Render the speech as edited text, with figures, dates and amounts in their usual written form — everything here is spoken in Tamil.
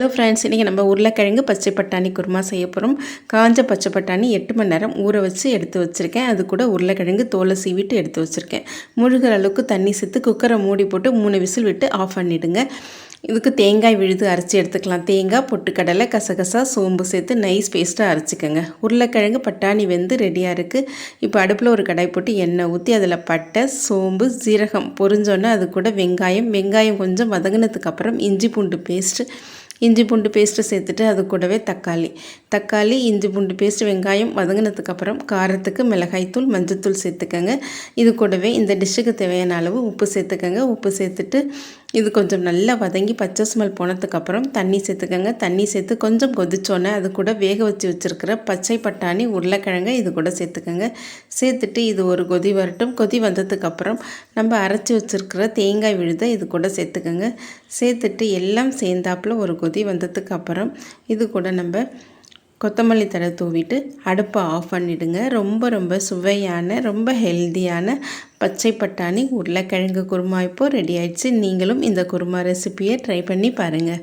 ஹலோ ஃப்ரெண்ட்ஸ், இன்றைக்கி நம்ம உருளைக்கிழங்கு பச்சை பட்டாணி குருமா செய்ய போகிறோம். காஞ்ச பச்சை பட்டாணி 8 மணி நேரம் ஊற வச்சு எடுத்து வச்சுருக்கேன். அது கூட உருளைக்கிழங்கு தோலை சீவிட்டு எடுத்து வச்சுருக்கேன். முழுகிற அளவுக்கு தண்ணி சேர்த்து குக்கரை மூடி போட்டு 3 விசில் விட்டு ஆஃப் பண்ணிவிடுங்க. இதுக்கு தேங்காய் விழுது அரைச்சி எடுத்துக்கலாம். தேங்காய், பொட்டுக்கடலை, கசகசா, சோம்பு சேர்த்து நைஸ் பேஸ்ட்டாக அரைச்சிக்கோங்க. உருளைக்கிழங்கு பட்டாணி வெந்து ரெடியாக இருக்குது. இப்போ அடுப்பில் ஒரு கடாய் போட்டு எண்ணெய் ஊற்றி அதில் பட்டை, சோம்பு, ஜீரகம் பொரிஞ்சோன்னே அது கூட வெங்காயம் கொஞ்சம் வதங்கினதுக்கப்புறம் இஞ்சி பூண்டு பேஸ்ட்டு சேர்த்துட்டு அது கூடவே தக்காளி, இஞ்சி பூண்டு பேஸ்ட்டு, வெங்காயம் வதங்கினதுக்கப்புறம் காரத்துக்கு மிளகாய்த்தூள், மஞ்சத்தூள் சேர்த்துக்கோங்க. இது கூடவே இந்த டிஷ்ஷுக்கு தேவையான அளவு உப்பு சேர்த்துக்கோங்க. உப்பு சேர்த்துட்டு இது கொஞ்சம் நல்லா வதங்கி பச்சை ஸ்மெல் போனதுக்கப்புறம் தண்ணி சேர்த்துக்கோங்க. தண்ணி சேர்த்து கொஞ்சம் கொதிச்சோன்னே அது கூட வேக வச்சு வச்சுருக்கிற பச்சை பட்டாணி, உருளைக்கிழங்கு இது கூட சேர்த்துக்கோங்க. சேர்த்துட்டு இது ஒரு கொதி வரட்டும். கொதி வந்ததுக்கப்புறம் நம்ம அரைச்சி வச்சுருக்கிற தேங்காய் விழுதை இது கூட சேர்த்துக்கோங்க. சேர்த்துட்டு எல்லாம் சேர்ந்தாப்பில் ஒரு கொதி வந்ததுக்கப்புறம் இது கூட நம்ம கொத்தமல்லி தழை தூவிட்டு அடுப்பை ஆஃப் பண்ணிவிடுங்க. ரொம்ப சுவையான, ரொம்ப ஹெல்த்தியான பச்சை பட்டாணி உருளைக்கிழங்கு குருமா இப்போது ரெடி ஆயிடுச்சு. நீங்களும் இந்த குருமா ரெசிப்பியை ட்ரை பண்ணி பாருங்கள்.